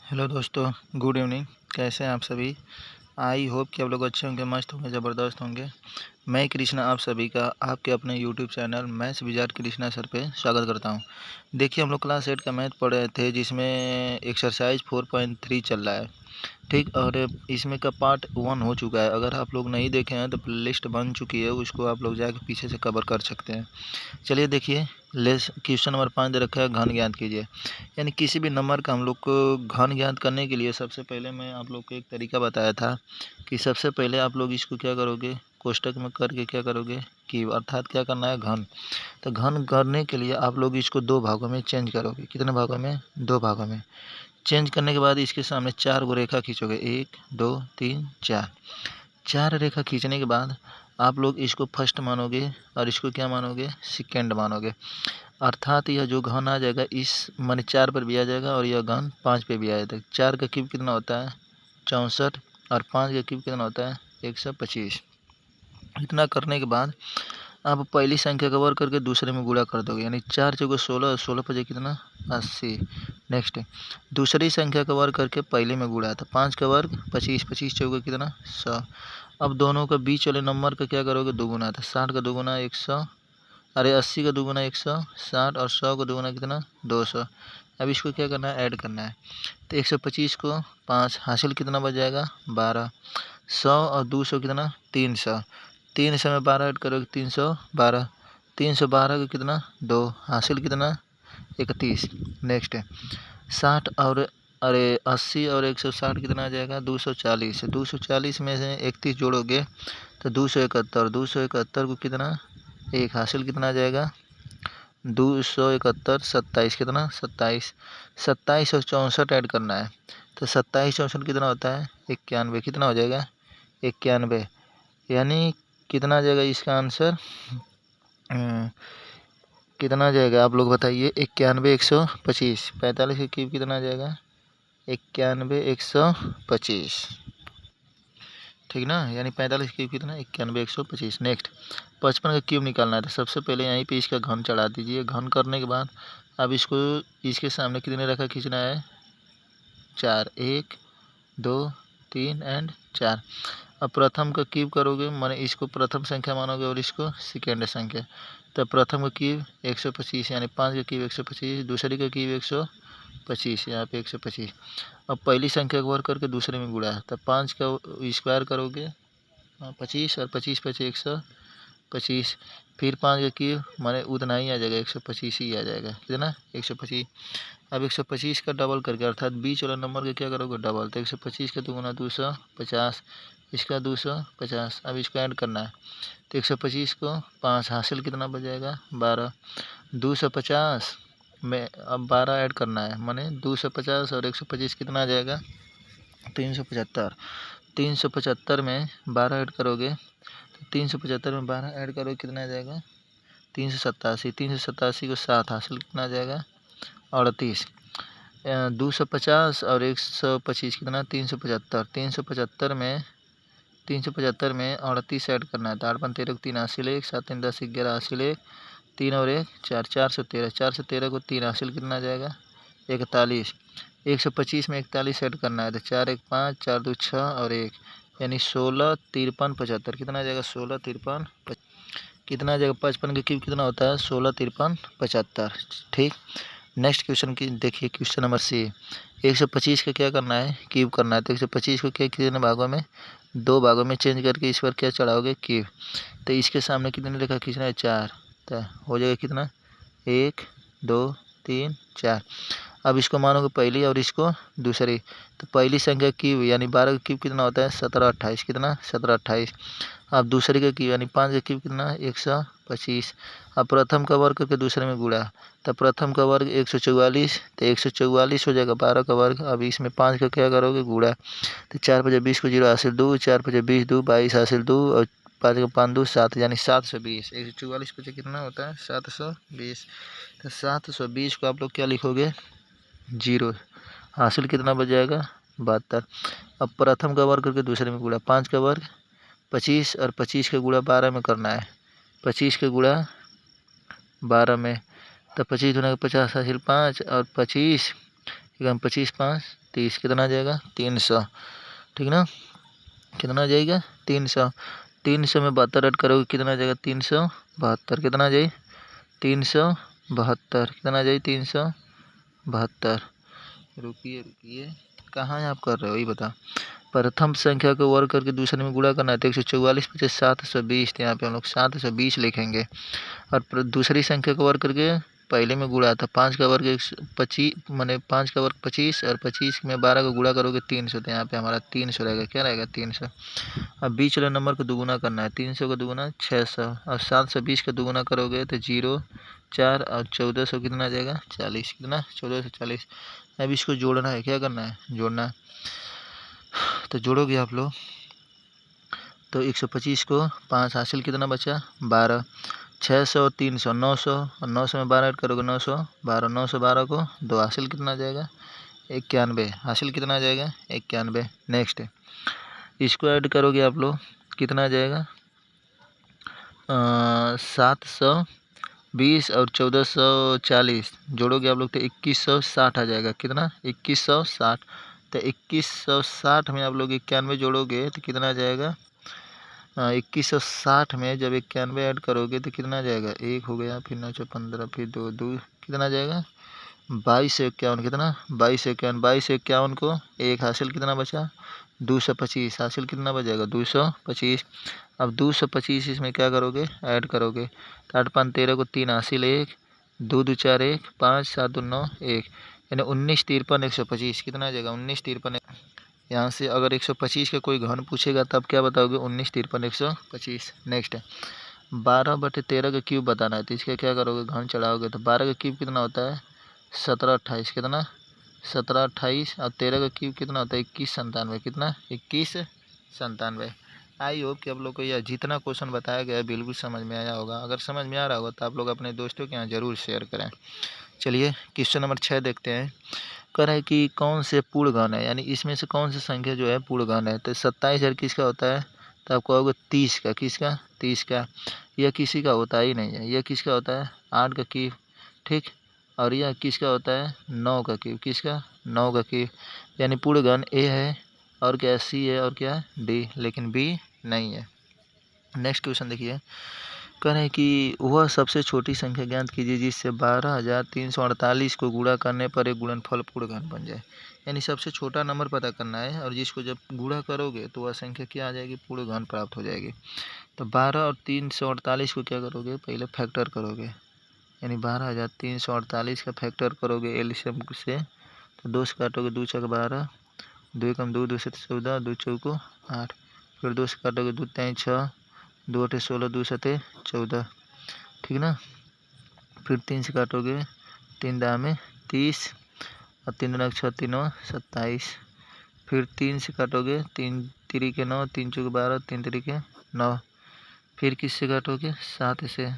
Hello दोस्तों, good evening. कैसे हैं आप सभी? आई होप कि आप लोग अच्छे होंगे, मस्त होंगे, ज़बरदस्त होंगे। मैं कृष्णा आप सभी का आपके अपने YouTube channel maths wizard Krishna sir पे स्वागत करता हूं। देखिए, हम लोग क्लास 8 का मैथ पढ़ रहे थे, जिसमें एक्सरसाइज 4.3 चल रहा है, ठीक। और इसमें का पार्ट 1 हो चुका है। अगर आप लोग नहीं देखे हैं तो प्लेलिस्ट बन चुकी है, उसको आप लोग जाके पीछे से कवर कर सकते हैं। चलिए देखिए, क्वेश्चन नंबर 5 दे रखा है, घन ज्ञात कीजिए। यानी किसी भी नंबर का हम लोग को घन ज्ञात करने के लिए सबसे पहले मैं आप लोग को एक तरीका बताया था कि सबसे पहले आप लोग इसको क्या करोगे, कोष्टक में करके क्या करोगे कि अर्थात क्या करना है, घन। तो घन करने के लिए आप लोग इसको दो भागों में चेंज करोगे। कितने भागों में? दो भागों में। चेंज करने के बाद इसके सामने 4 गो रेखा खींचोगे, 1 2 3 4। 4 रेखा खींचने के बाद आप लोग इसको फर्स्ट मानोगे और इसको क्या मानोगे, सेकेंड मानोगे। अर्थात यह जो घन आ जाएगा इस माने 4 पर भी आ जाएगा और यह घन 5 पे भी आ जाएगा। 4 का क्यूब कितना होता है? 64। और 5 का क्यूब कितना होता है? 125। इतना करने के बाद आप पहली संख्या का वर्ग करके दूसरे में गुणा कर दोगे, यानी 4 चौके 16, 16 पचे कितना? 80। नेक्स्ट, दूसरी संख्या का वर्ग करके पहले में गुणा, तो 5 का वर्ग 25, 25 चौके कितना? 100। अब दोनों का बीच वाले नंबर का क्या करोगे? दोगुना। तो 60 का दोगुना 100, अरे 80 का दोगुना 160 और 100 का दोगुना कितना? 200। अब इसको क्या करना है? ऐड करना है। तो 125 को 5 हासिल कितना बच जाएगा? 12। 100 और 200 कितना? 300। 300 में 12 ऐड करोगे, 312। 312 का कितना? 2 हासिल कितना? 31। नेक्स्ट है 60 और अरे 80 और 160 कितना आ जाएगा? 240। 240 में से 31 जोड़ोगे तो 271। 271 को कितना? एक हासिल कितना आ जाएगा? 271 27 कितना? 27। 27 और 64 ऐड करना है, तो 27 64 कितना होता है? 91। कितना हो जाएगा? 91। यानी कितना आ जाएगा इसका आंसर? कितना आ जाएगा आप लोग बताइए? 91 125। 45 का क्यूब कितना आ जाएगा? 91 125, ठीक ना। यानी 45 क्यूब कितना? 91 125। नेक्स्ट, 55 का क्यूब निकालना है, तो सबसे पहले यहीं पे इसका घन चढ़ा दीजिए। घन करने के बाद अब इसको इसके सामने कितने रेखा खींचना है? 4। 1 2 3 एंड 4। अब प्रथम का क्यूब करोगे, माने इसको प्रथम संख्या मानोगे और इसको सेकेंड संख्या। तो प्रथम का क्यूब 125, यानी 5 का क्यूब 125। दूसरी का क्यूब 125, यहाँ पे 125। अब पहली संख्या को वर्ग करके दूसरे में गुणा, तो 5 का स्क्वायर करोगे 25 और 25 पचे 125। फिर 5 का क्यूब माने उतना ही आ जाएगा, 125 ही आ जाएगा। कितना? 125। अब 125 का डबल करके अर्थात बीच वाला नंबर का क्या करोगे? डबल। तो 125 का दोगुना 250, इसका 250। अब इसको ऐड करना है, तो 125 को 5 हासिल कितना बच जाएगा? 12। 250 में अब 12 ऐड करना है, माने 250 और 125 कितना आ जाएगा? 375। 375 में 12 ऐड करोगे, तो 375 में 12 ऐड करोगे कितना आ जाएगा? 387। 387 को 7 हासिल कितना आ जाएगा? 38। 250 और 125 कितना? 375। 375 में 38 ऐड करना है, तो 8 13 को 3 हासिल 1, 7 3 10 11 हासिल 1, 3 और 1 4, 413। 413 को 3 हासिल कितना आ जाएगा? 41। 125 में 41 ऐड करना है, तो 4 1 5, 4 2 6 और 1, यानी 16 53 75। कितना आ जाएगा? 16 53 कितना आ जाएगा? 55 का क्यूब कितना होता है? 16 53 75, ठीक। नेक्स्ट क्वेश्चन की देखिए, क्वेश्चन नंबर सी। 125 का क्या करना है? क्यूब करना है। तो 125 को क्या कितने भागों में? दो भागों में चेंज करके इस पर क्या चढ़ाओगे? क्यूब। तो इसके सामने कितने रेखा खींचना है? 4। तो हो जाएगा कितना? 1 2 3 4। अब इसको मानोगे पहली और इसको दूसरी, तो पहली संख्या क्यूब यानी 12 का क्यूब कितना होता है? 17 28। कितना? 17 28। अब दूसरे का क्यूब यानी 5 का क्यूब कितना? 125। अब प्रथम का वर्ग करके दूसरे में गुणा, तो प्रथम का वर्ग 144, तो 144 हो जाएगा 12 का वर्ग। अब इसमें 5 का क्या करोगे? गुणा। तो 4 5 20 को 0 हासिल 2, 4 5 20 2 22 हासिल 2 और 5 का 5 2 7, यानी 720। 144 पचे कितना होता है? 720। तो 720 को आप लोग क्या लिखोगे? 0। हासिल कितना बच जाएगा? 72। अब प्रथम का वर्ग करके दूसरे में गुणा, 5 का वर्ग 25 और 25 का गुणा 12 में करना है। 25 का गुणा 12 में, तो 25 दूना 50 हासिल 5 और 25 25 5 30 कितना आ जाएगा 300, ठीक ना। कितना आ जाएगा 300, 300 में 72 ऐड करोगे कितना आ जाएगा 372, कितना आ जाए 372, कितना आ जाए 372। रुकिए कहाँ आप कर रहे हो ये बता। प्रथम संख्या को वर्ग करके दूसरे में गुणा करना है तो 144 पचास 720, तो यहाँ पे हम लोग 720 लिखेंगे। और दूसरी संख्या को वर्ग करके पहले में गुणा था, 5 का वर्ग 125 मैंने 5 का वर्ग 25 और 25 में 12 को गुणा करोगे 300, तो यहाँ पे हमारा 300 रहेगा। क्या रहेगा 300। अब बीच वाले नंबर को दुगुना करना है, 300 का दुगुना 600 और 720 का दुगुना करोगे तो 0 4 और 1400 कितना आ जाएगा 40, कितना 1440। अब इसको जोड़ना है, क्या करना है जोड़ना है। तो जोड़ोगे आप लोग तो 125 को 5 हासिल कितना बचा 12, 600 300 900 और 900 में 12 ऐड करोगे 912, 912 को 2 हासिल कितना आ जाएगा 91, हासिल कितना आ जाएगा 91। नेक्स्ट इसको ऐड करोगे आप लोग कितना आ जाएगा 720 और 1440 जोड़ोगे आप लोग तो 2160 आ जाएगा। कितना 2160, तो 2160 में आप लोग 91 जोड़ोगे तो कितना आ जाएगा 2160 में जब 91 ऐड करोगे तो कितना आ जाएगा 1 हो गया, फिर 9 15 फिर 2 2 कितना आ जाएगा 2251, कितना 2251, 2251 को 1 हासिल कितना बचा 225, हासिल कितना बचेगा 225। अब 225 इसमें क्या करोगे ऐड करोगे तो 8 5 13 को 3 हासिल 1 2 2 4 1 5 7 2 9 1, यानी 19 53 125 कितना आ जाएगा 19 53। यहाँ से अगर 125 का कोई घन पूछेगा तब क्या बताओगे 19 53 125। नेक्स्ट 12/13 का क्यूब बताना है तो इसका क्या करोगे घन चढ़ाओगे तो 12 का क्यूब कितना होता है 17 28, कितना 17 28 और 13 का क्यूब कितना होता है 21 97, कितना 21 97। आई होप कि आप लोग को यह जितना क्वेश्चन बताया गया है बिल्कुल समझ में आया होगा। अगर समझ में आ रहा होगा तो आप लोग अपने दोस्तों के यहाँ ज़रूर शेयर करें। चलिए क्वेश्चन नंबर 6 देखते हैं। कह रहा है कि कौन से पूर्ण घन है, यानी इसमें से कौन सी संख्या जो है पूर्ण घन है। तो 27 किसका होता है तो आप कहोगे 30 का, किसका 30 का। यह किसी का होता ही नहीं है, यह किसका होता है 8 का क्यूब, ठीक। और यह किसका होता है 9 का क्यूब, किसका 9 का क्यूब। यानी पूर्ण घन ए है और क्या सी है और क्या डी, लेकिन बी नहीं है। नेक्स्ट क्वेश्चन देखिए। कह रहे हैं कि वह सबसे छोटी संख्या ज्ञात कीजिए जिससे 12,348 को गुणा करने पर एक गुणनफल पूर्ण घन बन जाए। यानी सबसे छोटा नंबर पता करना है और जिसको जब गुणा करोगे तो वह संख्या क्या आ जाएगी पूर्ण घन प्राप्त हो जाएगी। तो 12 और 348 को क्या करोगे पहले फैक्टर करोगे, यानी 12,348 का फैक्टर करोगे एलसीएम से। तो 2 से काटोगे 2 छक 12, 2 कम 2 2 से 14, 2 चौको 8, फिर 2 से काटोगे 2 3 6, 2 8 16, 2 7 14, ठीक ना। फिर 3 से काटोगे 3 दामे 30 और 3 दूना 6 3 27, फिर 3 से काटोगे 3 3 के 9, 3 चौके 12, 3 3 के 9, फिर किससे काटोगे 7 से,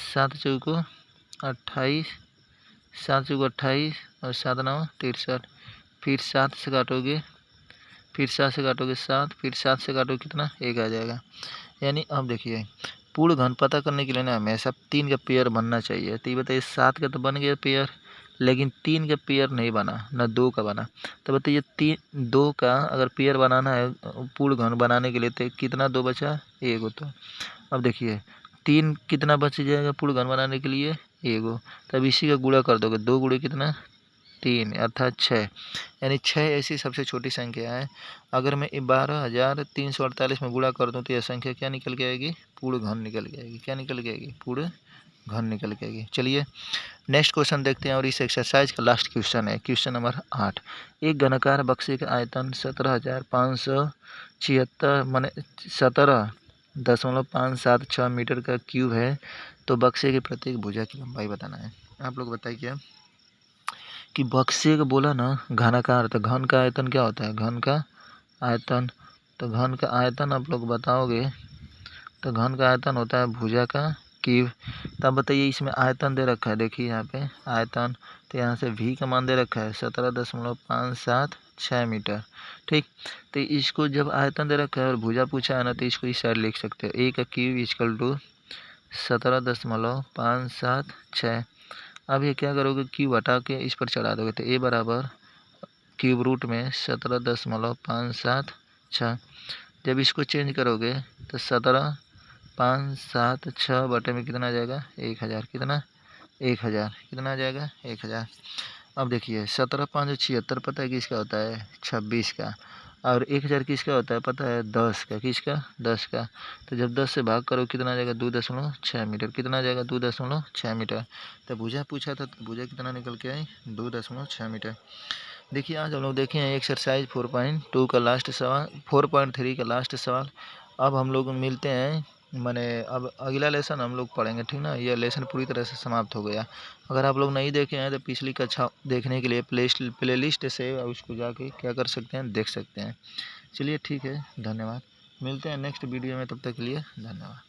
7 चौको 28, 7 चौको 28 और 7 9 63, फिर 7 से काटोगे, फिर 7 से काटोगे 7, फिर 7 से काटोगे कितना 1 आ जाएगा। यानी अब देखिए पूर्ण घन पता करने के लिए ना हमेशा 3 का पेयर बनना चाहिए। तो ये बताइए 7 का तो बन गया पेयर, लेकिन 3 का पेयर नहीं बना ना 2 का बना। तो बताइए 2 का अगर पेयर बनाना है पूर्ण घन बनाने के लिए तो कितना 2 बचा 1 तो। अब देखिए 3 कितना बच जाएगा पूर्ण घन बनाने के लिए 1, तब इसी का गुणा कर दोगे 2 गुणे कितना 3 अर्थात 6, यानी 6 ऐसी सबसे छोटी संख्या है। अगर मैं 12,348 में गुणा कर दूं तो यह संख्या क्या निकल के आएगी पूर्ण घन निकल के आएगी। क्या निकल के आएगी पूर्ण घन निकल के आएगी। चलिए नेक्स्ट क्वेश्चन देखते हैं और इस एक्सरसाइज का लास्ट क्वेश्चन है क्वेश्चन नंबर 8। एक घनाकार बक्से का आयतन 17,576 माने 17.576 मीटर का क्यूब है। तो बक्से की प्रत्येक भुजा की लंबाई बताना है। आप लोग बताइए क्या कि बक्से का बोला ना घनाकार, तो घन का आयतन क्या होता है घन का आयतन। तो घन का आयतन आप लोग बताओगे तो घन का आयतन होता है भुजा का क्यूब। तब बताइए इसमें आयतन दे रखा है, देखिए यहाँ पे आयतन, तो यहाँ से v का मान दे रखा है 17.576 मीटर, ठीक। तो इसको जब आयतन दे रखा है और भुजा पूछा है ना तो इसको इस साइड लिख सकते हो a का क्यूब इक्वल टू 17.576। अब ये क्या करोगे क्यूब हटा के इस पर चढ़ा दोगे तो a बराबर क्यूब रूट में 17.576। जब इसको चेंज करोगे तो 17,576 बटे में कितना आ जाएगा 1000। कितना 1000 कितना आ जाएगा 1000। अब देखिए 17,576 पता है किसका होता है 26 का, और 1000 किसका होता है पता है 10 का। किसका 10 का। तो जब 10 से भाग करो कितना आ जाएगा 2.6 मीटर। कितना आ जाएगा 2.6 मीटर। तो भुजा पूछा था तो भुजा कितना निकल के आई 2.6 मीटर। देखिए आज हम लोग देखे हैं एक्सरसाइज 4.2 का लास्ट सवाल, 4.3 का लास्ट सवाल। अब हम लोग मिलते हैं मैंने अब अगला लेसन हम लोग पढ़ेंगे, ठीक ना। यह लेसन पूरी तरह से समाप्त हो गया। अगर आप लोग नहीं देखे हैं तो पिछली कक्षा देखने के लिए प्ले लिस्ट से उसको जाके क्या कर सकते हैं देख सकते हैं। चलिए ठीक है, धन्यवाद। मिलते हैं नेक्स्ट वीडियो में, तब तक के लिए धन्यवाद।